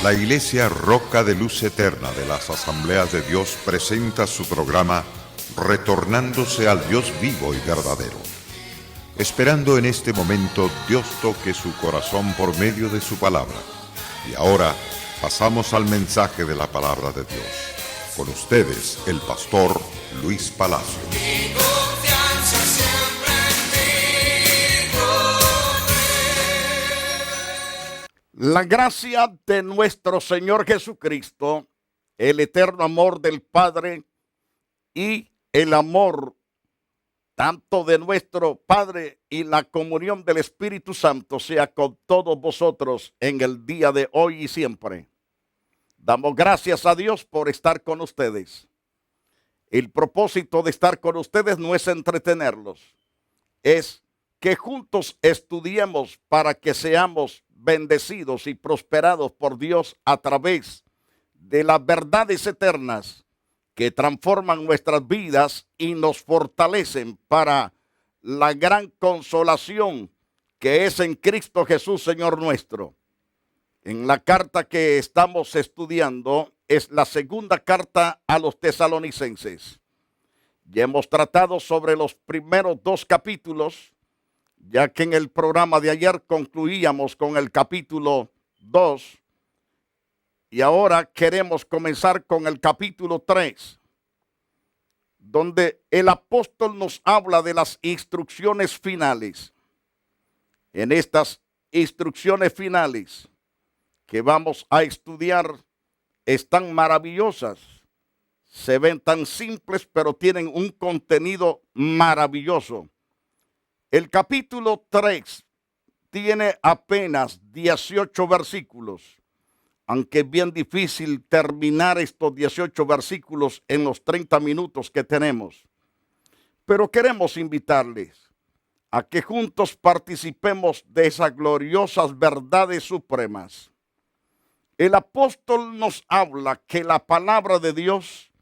La Iglesia Roca de Luz Eterna de las Asambleas de Dios presenta su programa Retornándose al Dios vivo y verdadero. Esperando en este momento Dios toque su corazón por medio de su palabra. Y ahora pasamos al mensaje de la palabra de Dios. Con ustedes, el pastor Luis Palacio. Mi confianza siempre en ti. La gracia de nuestro Señor Jesucristo, el eterno amor del Padre y el amor tanto de nuestro Padre y la comunión del Espíritu Santo sea con todos vosotros en el día de hoy y siempre. Damos gracias a Dios por estar con ustedes. El propósito de estar con ustedes no es entretenerlos, es que juntos estudiemos para que seamos bendecidos y prosperados por Dios a través de las verdades eternas que transforman nuestras vidas y nos fortalecen para la gran consolación que es en Cristo Jesús, Señor nuestro. En la carta que estamos estudiando es la segunda carta a los tesalonicenses. Ya hemos tratado sobre los primeros dos capítulos, ya que en el programa de ayer concluíamos con el capítulo 2 y ahora queremos comenzar con el capítulo 3, donde el apóstol nos habla de las instrucciones finales. En estas instrucciones finales que vamos a estudiar están maravillosas. Se ven tan simples, pero tienen un contenido maravilloso. El capítulo 3 tiene apenas 18 versículos, aunque es bien difícil terminar estos 18 versículos en los 30 minutos que tenemos. Pero queremos invitarles a que juntos participemos de esas gloriosas verdades supremas. El apóstol nos habla que la palabra de Dios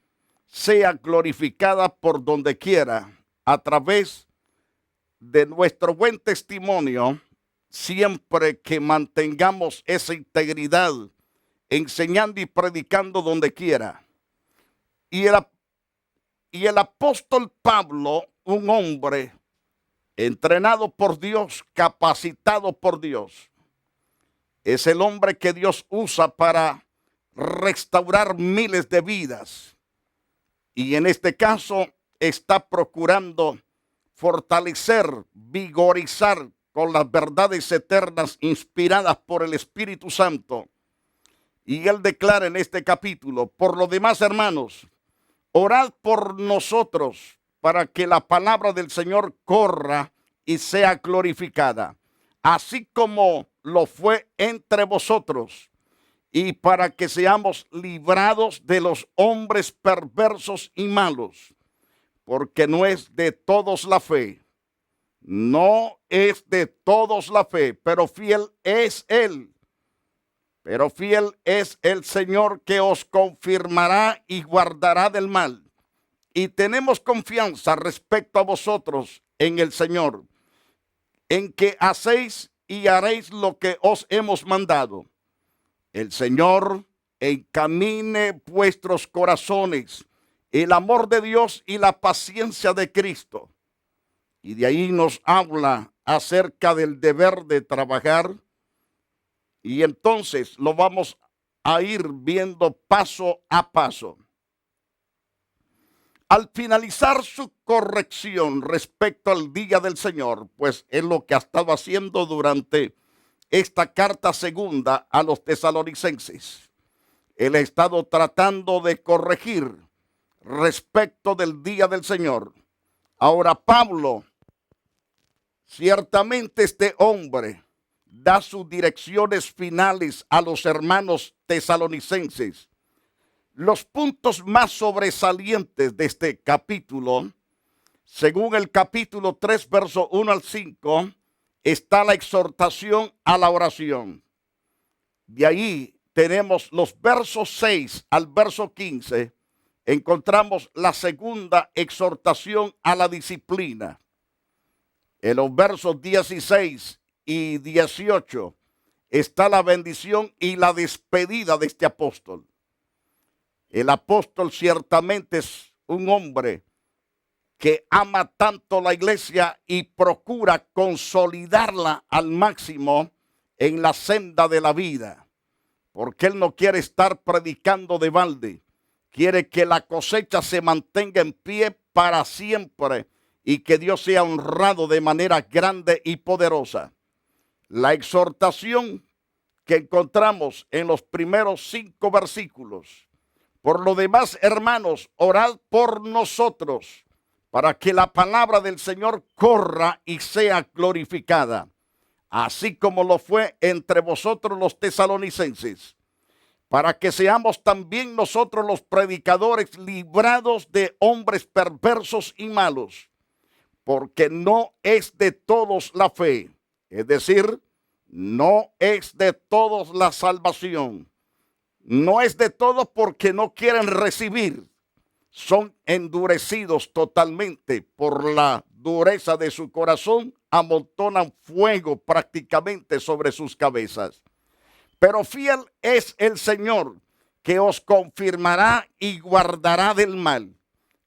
sea glorificada por donde quiera a través de nuestro buen testimonio, siempre que mantengamos esa integridad, enseñando y predicando donde quiera. Y el apóstol Pablo, un hombre entrenado por Dios, capacitado por Dios, es el hombre que Dios usa para restaurar miles de vidas. Y en este caso está procurando fortalecer, vigorizar con las verdades eternas inspiradas por el Espíritu Santo. Y él declara en este capítulo: por lo demás, hermanos, orad por nosotros para que la palabra del Señor corra y sea glorificada, así como lo fue entre vosotros, y para que seamos librados de los hombres perversos y malos, porque no es de todos la fe. No es de todos la fe, pero fiel es Él. Pero fiel es el Señor, que os confirmará y guardará del mal. Y tenemos confianza respecto a vosotros en el Señor, en que hacéis y haréis lo que os hemos mandado. El Señor encamine vuestros corazones, el amor de Dios y la paciencia de Cristo. Y de ahí nos habla acerca del deber de trabajar. Y entonces lo vamos a ir viendo paso a paso. Al finalizar su corrección respecto al día del Señor, pues es lo que ha estado haciendo durante esta carta segunda a los tesalonicenses. Él ha estado tratando de corregir respecto del día del Señor. Ahora Pablo, ciertamente este hombre da sus direcciones finales a los hermanos tesalonicenses. Los puntos más sobresalientes de este capítulo, según el capítulo 3, verso 1 al 5, está la exhortación a la oración. De ahí tenemos los versos 6 al verso 15, encontramos la segunda exhortación a la disciplina. En los versos 16 y 18 está la bendición y la despedida de este apóstol. El apóstol ciertamente es un hombre que ama tanto la iglesia y procura consolidarla al máximo en la senda de la vida, porque él no quiere estar predicando de balde, quiere que la cosecha se mantenga en pie para siempre y que Dios sea honrado de manera grande y poderosa. La exhortación que encontramos en los primeros 5 versículos: por lo demás, hermanos, orad por nosotros, para que la palabra del Señor corra y sea glorificada, así como lo fue entre vosotros los tesalonicenses, para que seamos también nosotros los predicadores librados de hombres perversos y malos, porque no es de todos la fe, es decir, no es de todos la salvación, no es de todos porque no quieren recibir, son endurecidos totalmente por la dureza de su corazón, amontonan fuego prácticamente sobre sus cabezas. Pero fiel es el Señor, que os confirmará y guardará del mal.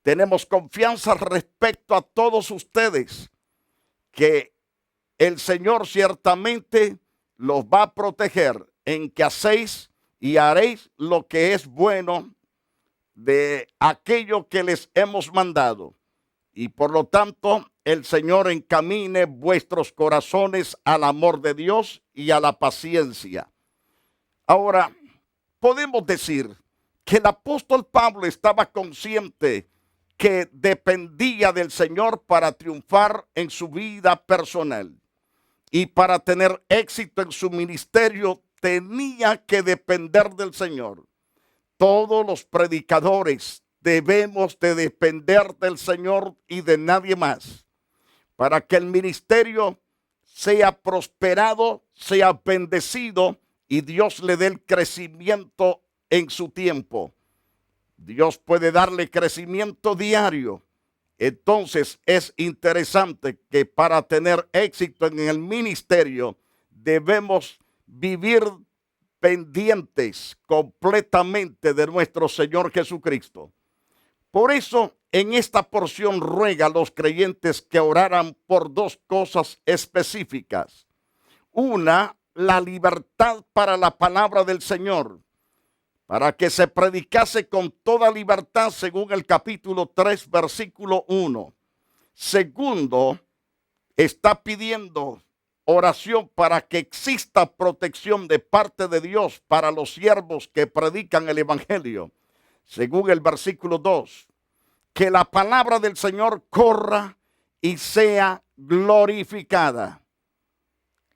Tenemos confianza respecto a todos ustedes, que el Señor ciertamente los va a proteger en que hacéis y haréis lo que es bueno de aquello que les hemos mandado. Y por lo tanto, el Señor encamine vuestros corazones al amor de Dios y a la paciencia. Ahora, podemos decir que el apóstol Pablo estaba consciente que dependía del Señor para triunfar en su vida personal. Y para tener éxito en su ministerio, tenía que depender del Señor. Todos los predicadores debemos de depender del Señor y de nadie más, para que el ministerio sea prosperado, sea bendecido y Dios le dé el crecimiento en su tiempo. Dios puede darle crecimiento diario. Entonces es interesante que para tener éxito en el ministerio debemos vivir pendientes completamente de nuestro Señor Jesucristo. Por eso en esta porción ruega a los creyentes que oraran por 2 cosas específicas. Una, la libertad para la palabra del Señor, para que se predicase con toda libertad según el capítulo 3, versículo 1. Segundo, está pidiendo oración para que exista protección de parte de Dios para los siervos que predican el evangelio. Según el versículo 2, que la palabra del Señor corra y sea glorificada.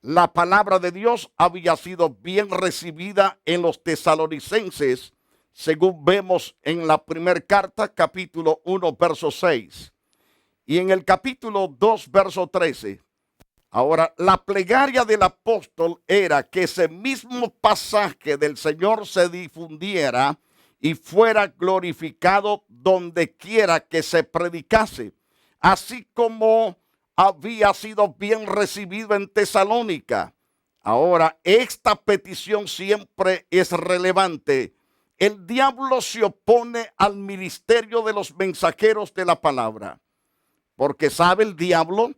La palabra de Dios había sido bien recibida en los tesalonicenses, según vemos en la primera carta, capítulo 1, verso 6. Y en el capítulo 2, verso 13. Ahora, la plegaria del apóstol era que ese mismo pasaje del Señor se difundiera y fuera glorificado donde quiera que se predicase, así como había sido bien recibido en Tesalónica. Ahora, esta petición siempre es relevante. El diablo se opone al ministerio de los mensajeros de la palabra, porque sabe el diablo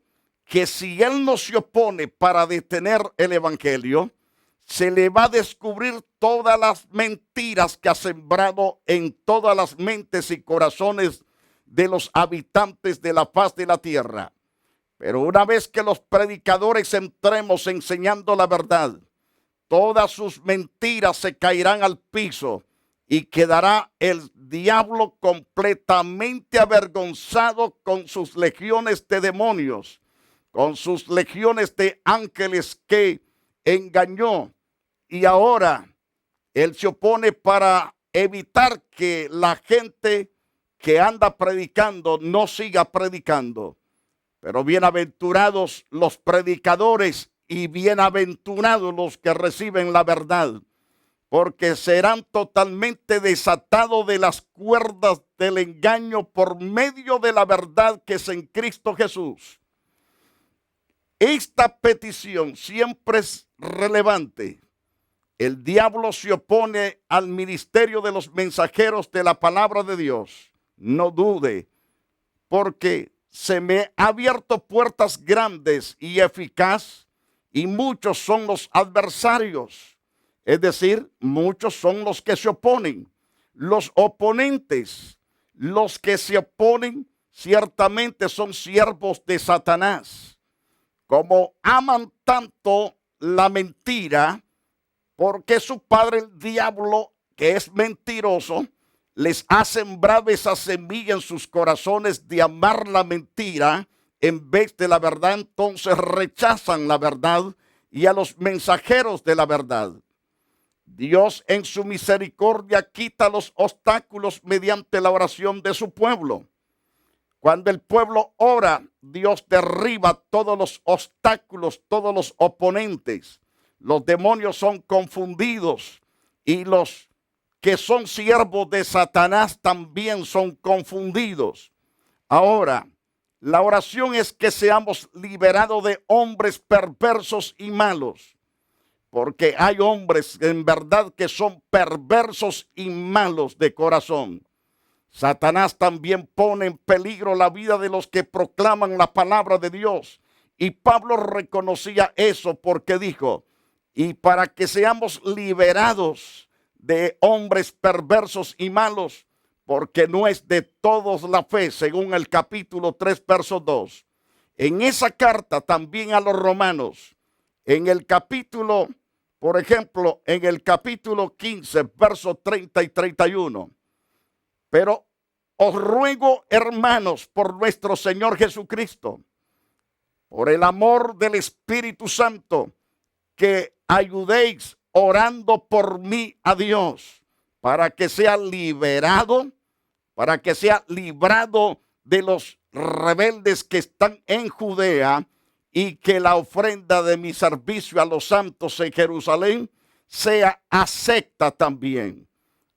que si él no se opone para detener el evangelio, se le va a descubrir todas las mentiras que ha sembrado en todas las mentes y corazones de los habitantes de la faz de la tierra. Pero una vez que los predicadores entremos enseñando la verdad, todas sus mentiras se caerán al piso y quedará el diablo completamente avergonzado con sus legiones de demonios, con sus legiones de ángeles que engañó. Y ahora él se opone para evitar que la gente que anda predicando no siga predicando. Pero bienaventurados los predicadores y bienaventurados los que reciben la verdad, porque serán totalmente desatados de las cuerdas del engaño por medio de la verdad que es en Cristo Jesús. Esta petición siempre es relevante, el diablo se opone al ministerio de los mensajeros de la palabra de Dios. No dude, porque se me ha abierto puertas grandes y eficaz, y muchos son los adversarios. Es decir, muchos son los que se oponen. Los oponentes, los que se oponen, ciertamente son siervos de Satanás. Como aman tanto la mentira, porque su padre el diablo, que es mentiroso, les ha sembrado esa semilla en sus corazones de amar la mentira en vez de la verdad. Entonces rechazan la verdad y a los mensajeros de la verdad. Dios en su misericordia quita los obstáculos mediante la oración de su pueblo. Cuando el pueblo ora, Dios derriba todos los obstáculos, todos los oponentes. Los demonios son confundidos y los que son siervos de Satanás también son confundidos. Ahora, la oración es que seamos liberados de hombres perversos y malos, porque hay hombres en verdad que son perversos y malos de corazón. Satanás también pone en peligro la vida de los que proclaman la palabra de Dios. Y Pablo reconocía eso porque dijo, y para que seamos liberados de hombres perversos y malos, porque no es de todos la fe, según el capítulo 3, verso 2. En esa carta también a los romanos, en el capítulo, por ejemplo, en el capítulo 15, verso 30 y 31. Pero os ruego, hermanos, por nuestro Señor Jesucristo, por el amor del Espíritu Santo, que ayudéis orando por mí a Dios, para que sea liberado, para que sea librado de los rebeldes que están en Judea, y que la ofrenda de mi servicio a los santos en Jerusalén sea acepta también.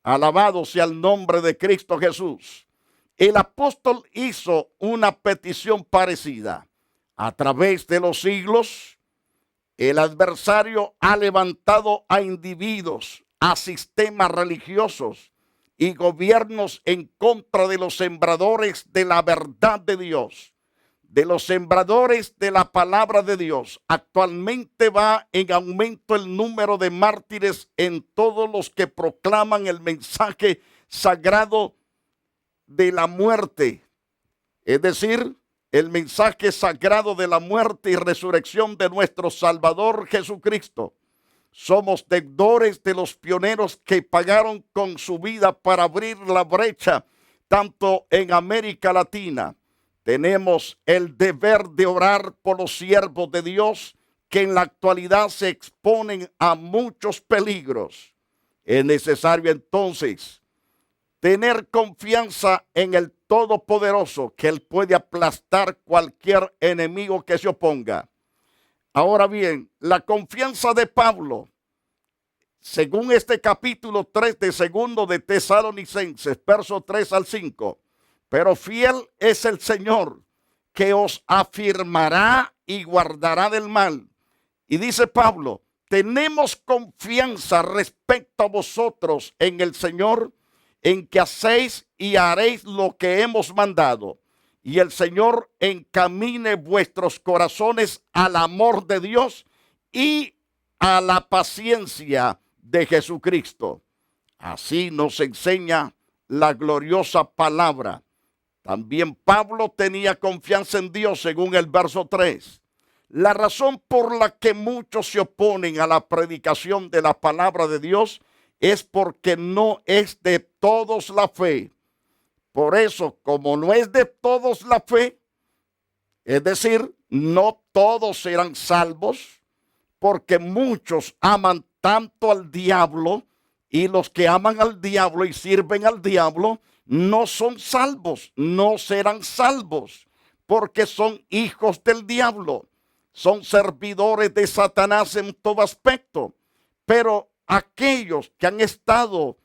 Alabado sea el nombre de Cristo Jesús. El apóstol hizo una petición parecida. A través de los siglos, el adversario ha levantado a individuos, a sistemas religiosos y gobiernos en contra de los sembradores de la verdad de Dios, de los sembradores de la palabra de Dios. Actualmente va en aumento el número de mártires en todos los que proclaman el mensaje sagrado de la muerte, es decir, el mensaje sagrado de la muerte y resurrección de nuestro Salvador Jesucristo. Somos deudores de los pioneros que pagaron con su vida para abrir la brecha, tanto en América Latina. Tenemos el deber de orar por los siervos de Dios que en la actualidad se exponen a muchos peligros. Es necesario entonces tener confianza en el Todopoderoso, que Él puede aplastar cualquier enemigo que se oponga. Ahora bien, la confianza de Pablo, según este capítulo 3 de segundo de Tesalonicenses, versos 3 al 5, pero fiel es el Señor, que os afirmará y guardará del mal. Y dice Pablo, tenemos confianza respecto a vosotros en el Señor, en que hacéis y haréis lo que hemos mandado. Y el Señor encamine vuestros corazones al amor de Dios y a la paciencia de Jesucristo. Así nos enseña la gloriosa palabra. También Pablo tenía confianza en Dios, según el verso 3. La razón por la que muchos se oponen a la predicación de la palabra de Dios es porque no es de todos la fe. Por eso, como no es de todos la fe, es decir, no todos serán salvos, porque muchos aman tanto al diablo, y los que aman al diablo y sirven al diablo no son salvos, no serán salvos, porque son hijos del diablo, son servidores de Satanás en todo aspecto. Pero aquellos que han estado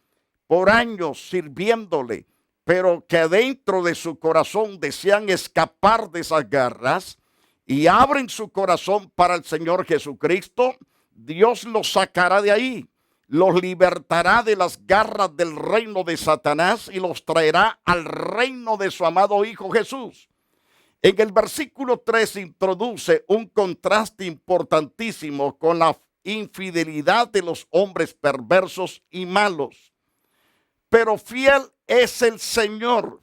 por años sirviéndole, pero que dentro de su corazón desean escapar de esas garras y abren su corazón para el Señor Jesucristo, Dios los sacará de ahí. los libertará de las garras del reino de Satanás y los traerá al reino de su amado Hijo Jesús. En el versículo 3 introduce un contraste importantísimo con la infidelidad de los hombres perversos y malos. Pero fiel es el Señor.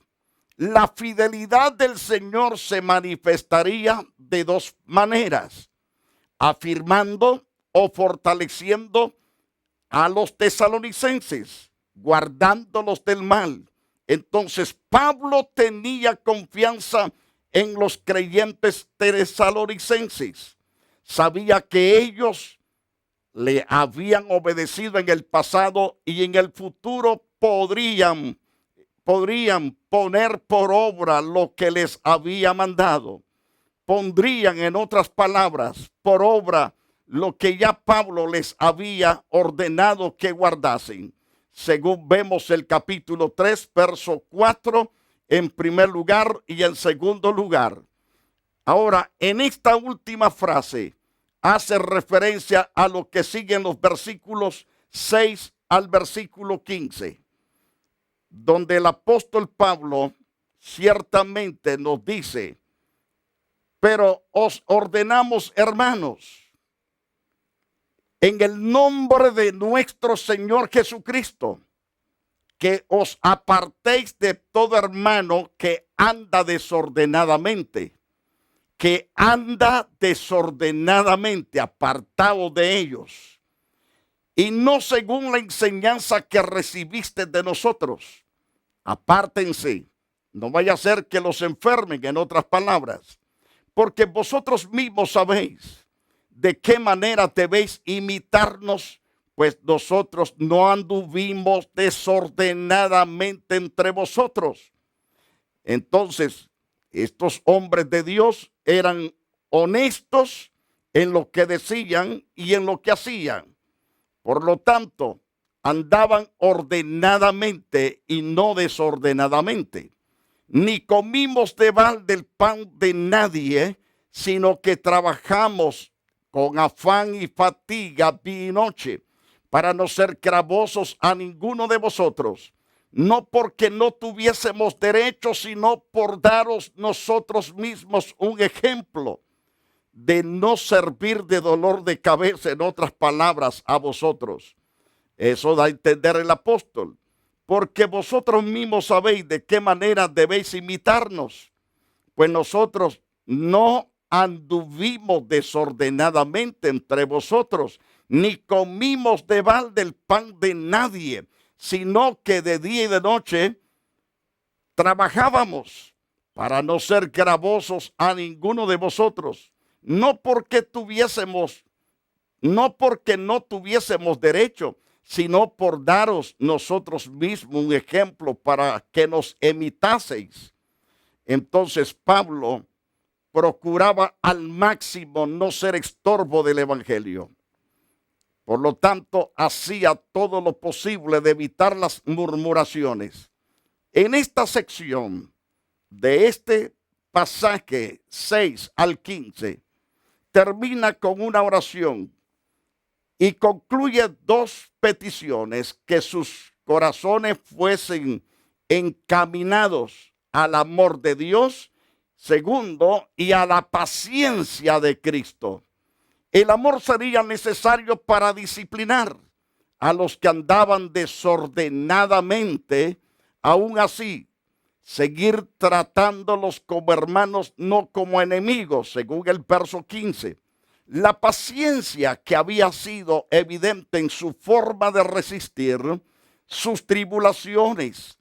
La fidelidad del Señor se manifestaría de dos maneras: afirmando o fortaleciendo a los tesalonicenses, guardándolos del mal. Entonces Pablo tenía confianza en los creyentes tesalonicenses. Sabía que ellos le habían obedecido en el pasado y en el futuro podrían poner por obra lo que les había mandado. Pondrían, en otras palabras, por obra lo que ya Pablo les había ordenado que guardasen. Según vemos el capítulo 3, verso 4, en primer lugar y en segundo lugar. Ahora, en esta última frase hace referencia a lo que sigue en los versículos 6 al versículo 15, donde el apóstol Pablo ciertamente nos dice: pero os ordenamos, hermanos, en el nombre de nuestro Señor Jesucristo, que os apartéis de todo hermano que anda desordenadamente, apartados de ellos, y no según la enseñanza que recibiste de nosotros. Apártense, no vaya a ser que los enfermen, en otras palabras, porque vosotros mismos sabéis de qué manera debéis imitarnos, pues nosotros no anduvimos desordenadamente entre vosotros. Entonces, estos hombres de Dios eran honestos en lo que decían y en lo que hacían. Por lo tanto, andaban ordenadamente y no desordenadamente. Ni comimos de balde el pan de nadie, sino que trabajamos con afán y fatiga día y noche, para no ser gravosos a ninguno de vosotros, no porque no tuviésemos derecho, sino por daros nosotros mismos un ejemplo de no servir de dolor de cabeza, en otras palabras, a vosotros. Eso da a entender el apóstol, porque vosotros mismos sabéis de qué manera debéis imitarnos, pues nosotros no anduvimos desordenadamente entre vosotros, ni comimos de balde el pan de nadie, sino que de día y de noche trabajábamos para no ser gravosos a ninguno de vosotros, no porque no tuviésemos derecho, sino por daros nosotros mismos un ejemplo para que nos imitaseis. Entonces Pablo procuraba al máximo no ser estorbo del evangelio. Por lo tanto, hacía todo lo posible de evitar las murmuraciones. En esta sección de este pasaje 6 al 15, termina con una oración y concluye dos peticiones: que sus corazones fuesen encaminados al amor de Dios, segundo, y a la paciencia de Cristo. El amor sería necesario para disciplinar a los que andaban desordenadamente. Aún así, seguir tratándolos como hermanos, no como enemigos, según el verso 15. La paciencia que había sido evidente en su forma de resistir sus tribulaciones.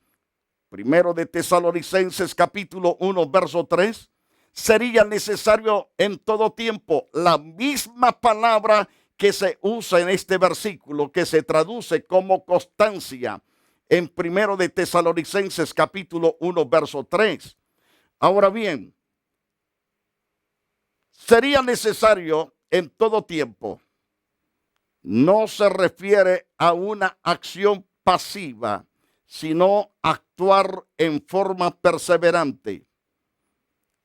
Primero de Tesalonicenses capítulo 1, verso 3. Sería necesario en todo tiempo. La misma palabra que se usa en este versículo, que se traduce como constancia en primero de Tesalonicenses capítulo 1, verso 3. Ahora bien, sería necesario en todo tiempo. No se refiere a una acción pasiva, sino actuar en forma perseverante.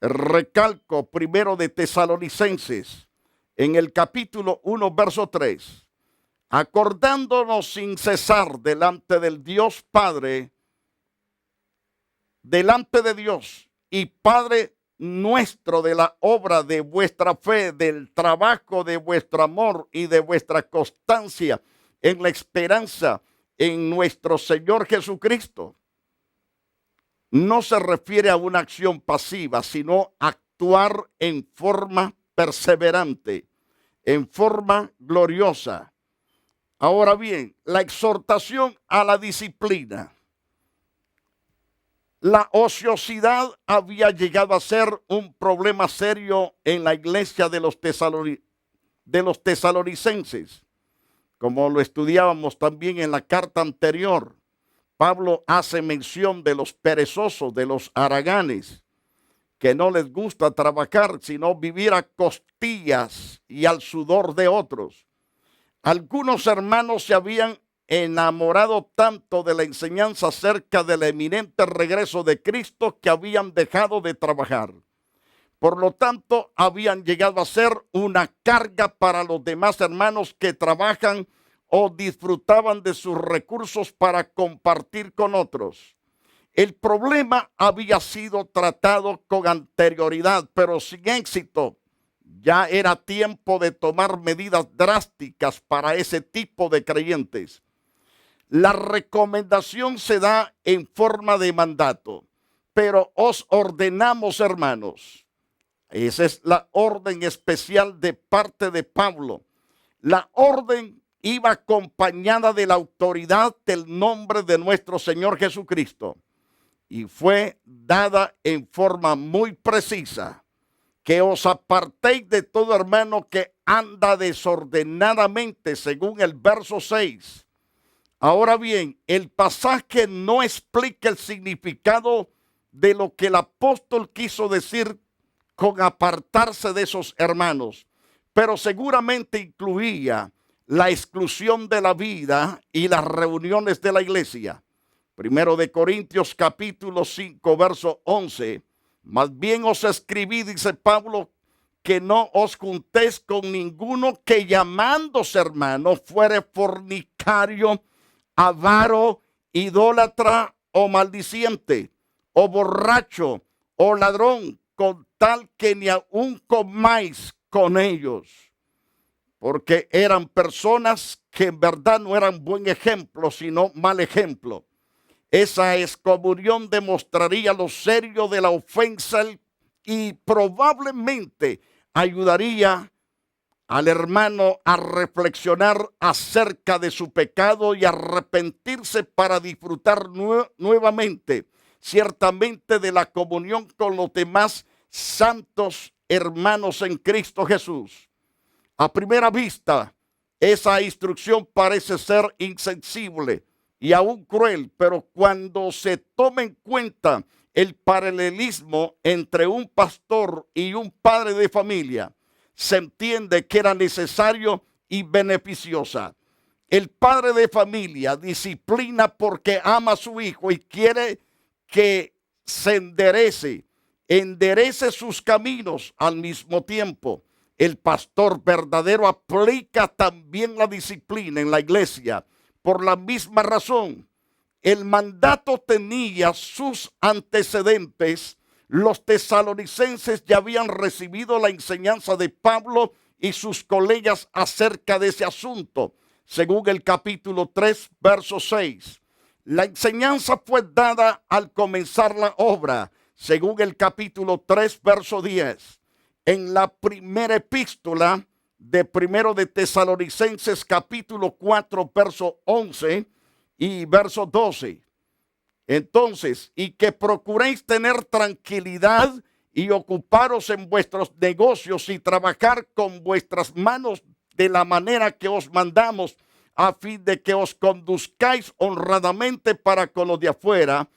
Recalco primero de Tesalonicenses, en el capítulo 1, verso 3. acordándonos sin cesar delante del Dios Padre, delante de Dios y Padre nuestro, de la obra de vuestra fe, del trabajo de vuestro amor y de vuestra constancia en la esperanza en nuestro Señor Jesucristo. No se refiere a una acción pasiva, sino actuar en forma perseverante, en forma gloriosa. Ahora bien, la exhortación a la disciplina. La ociosidad había llegado a ser un problema serio en la iglesia de los tesalonicenses, como lo estudiábamos también en la carta anterior. Pablo hace mención de los perezosos, de los haraganes, que no les gusta trabajar, sino vivir a costillas y al sudor de otros. Algunos hermanos se habían enamorado tanto de la enseñanza acerca del eminente regreso de Cristo que habían dejado de trabajar. Por lo tanto, habían llegado a ser una carga para los demás hermanos que trabajan o disfrutaban de sus recursos para compartir con otros. El problema había sido tratado con anterioridad, pero sin éxito. Ya era tiempo de tomar medidas drásticas para ese tipo de creyentes. La recomendación se da en forma de mandato, pero os ordenamos, hermanos. Esa es la orden especial de parte de Pablo. La orden iba acompañada de la autoridad del nombre de nuestro Señor Jesucristo y fue dada en forma muy precisa: que os apartéis de todo hermano que anda desordenadamente, según el verso 6. Ahora bien, el pasaje no explica el significado de lo que el apóstol quiso decir con apartarse de esos hermanos, pero seguramente incluía la exclusión de la vida y las reuniones de la iglesia. Primero de Corintios capítulo 5, verso 11. Más bien os escribí, dice Pablo, que no os juntéis con ninguno que llamándose hermano fuere fornicario, avaro, idólatra o maldiciente, o borracho, o ladrón, con tal que ni aun comáis con ellos. Porque eran personas que en verdad no eran buen ejemplo, sino mal ejemplo. Esa excomunión demostraría lo serio de la ofensa y probablemente ayudaría al hermano a reflexionar acerca de su pecado y arrepentirse para disfrutar nuevamente, ciertamente, de la comunión con los demás santos hermanos en Cristo Jesús. A primera vista, esa instrucción parece ser insensible y aún cruel, pero cuando se toma en cuenta el paralelismo entre un pastor y un padre de familia, se entiende que era necesario y beneficiosa. El padre de familia disciplina porque ama a su hijo y quiere que se enderece sus caminos. Al mismo tiempo, el pastor verdadero aplica también la disciplina en la iglesia. Por la misma razón, el mandato tenía sus antecedentes. Los tesalonicenses ya habían recibido la enseñanza de Pablo y sus colegas acerca de ese asunto, según el capítulo 3, verso 6. La enseñanza fue dada al comenzar la obra, según el capítulo 3, verso 10. En la primera epístola de primero de Tesalonicenses, capítulo 4, verso 11 y verso 12. Entonces, y que procuréis tener tranquilidad y ocuparos en vuestros negocios y trabajar con vuestras manos de la manera que os mandamos, a fin de que os conduzcáis honradamente para con los de afuera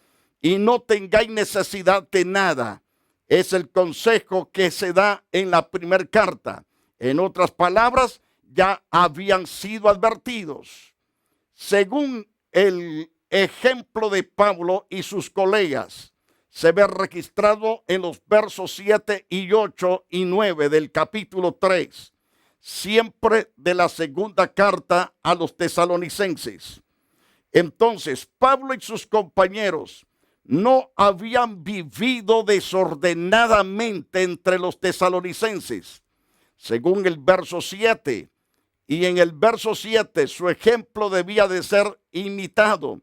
y no tengáis necesidad de nada. Es el consejo que se da en la primera carta. En otras palabras, ya habían sido advertidos. Según el ejemplo de Pablo y sus colegas, se ve registrado en los versos 7 y 8 y 9 del capítulo 3. siempre de la segunda carta a los tesalonicenses. Entonces, Pablo y sus compañeros no habían vivido desordenadamente entre los tesalonicenses, según el verso 7. Y en el verso 7, su ejemplo debía de ser imitado,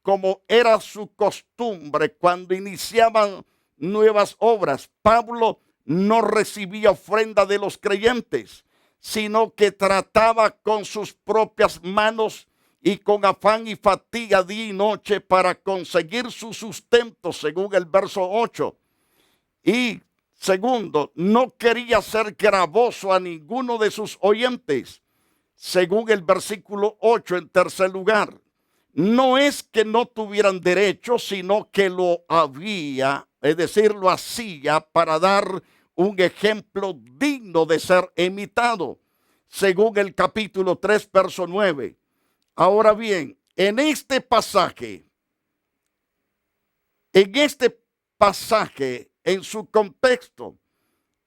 como era su costumbre cuando iniciaban nuevas obras. Pablo no recibía ofrenda de los creyentes, sino que trataba con sus propias manos y con afán y fatiga día y noche para conseguir su sustento, según el verso 8. Y segundo, no quería ser gravoso a ninguno de sus oyentes, según el versículo 8. En tercer lugar, no es que no tuvieran derecho, sino que lo había, es decir, lo hacía para dar un ejemplo digno de ser imitado, según el capítulo 3, verso 9. Ahora bien, en este pasaje, en su contexto,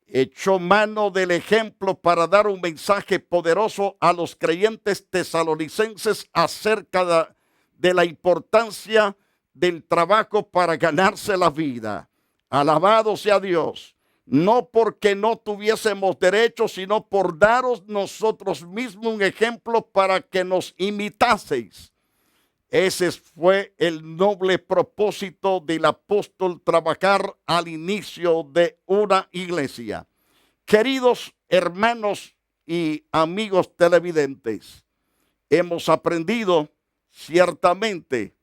echó mano del ejemplo para dar un mensaje poderoso a los creyentes tesalonicenses acerca de la importancia del trabajo para ganarse la vida. Alabado sea Dios. No porque no tuviésemos derecho, sino por daros nosotros mismos un ejemplo para que nos imitaseis. Ese fue el noble propósito del apóstol, trabajar al inicio de una iglesia. Queridos hermanos y amigos televidentes, hemos aprendido ciertamente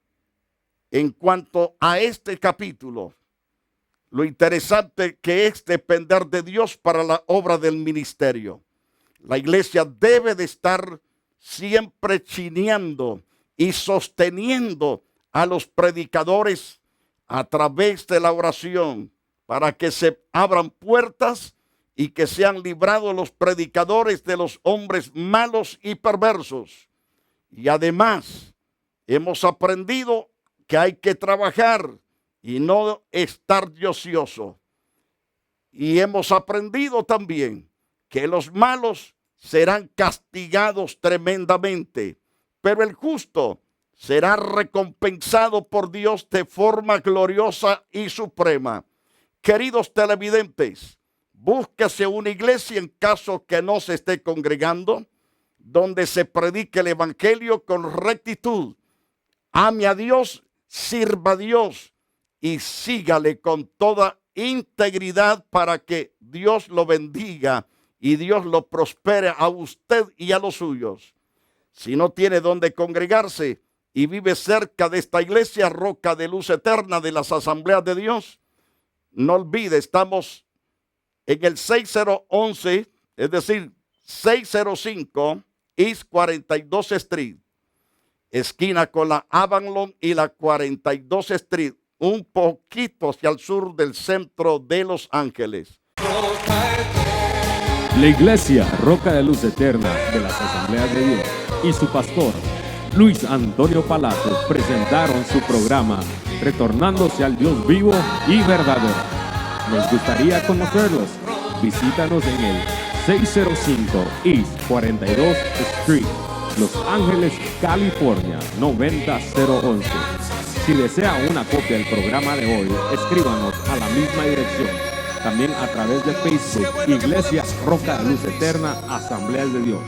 en cuanto a este capítulo lo interesante que es depender de Dios para la obra del ministerio. La iglesia debe de estar siempre chineando y sosteniendo a los predicadores a través de la oración para que se abran puertas y que sean librados los predicadores de los hombres malos y perversos. Y además hemos aprendido que hay que trabajar y no estar de ocioso. Y hemos aprendido también que los malos serán castigados tremendamente, pero el justo será recompensado por Dios de forma gloriosa y suprema. Queridos televidentes, búsquese una iglesia en caso que no se esté congregando, donde se predique el evangelio con rectitud. Ame a Dios, sirva a Dios y sígale con toda integridad para que Dios lo bendiga y Dios lo prospere a usted y a los suyos. Si no tiene donde congregarse y vive cerca de esta iglesia, Roca de Luz Eterna de las Asambleas de Dios, no olvide, estamos en el 6011, es decir, 605 East 42 Street, esquina con la Avalon y la 42 Street, un poquito hacia el sur del centro de Los Ángeles. La iglesia Roca de Luz Eterna de las Asambleas de Dios y su pastor Luis Antonio Palacios presentaron su programa Retornándose al Dios vivo y verdadero. Nos gustaría conocerlos. Visítanos en el 605 East 42 Street, Los Ángeles, California 90011. Si desea una copia del programa de hoy, escríbanos a la misma dirección. También a través de Facebook, Iglesia Roca de Luz Eterna, Asambleas de Dios.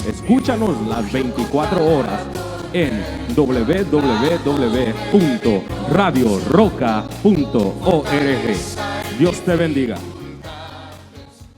Escúchanos las 24 horas en www.radioroca.org. Dios te bendiga.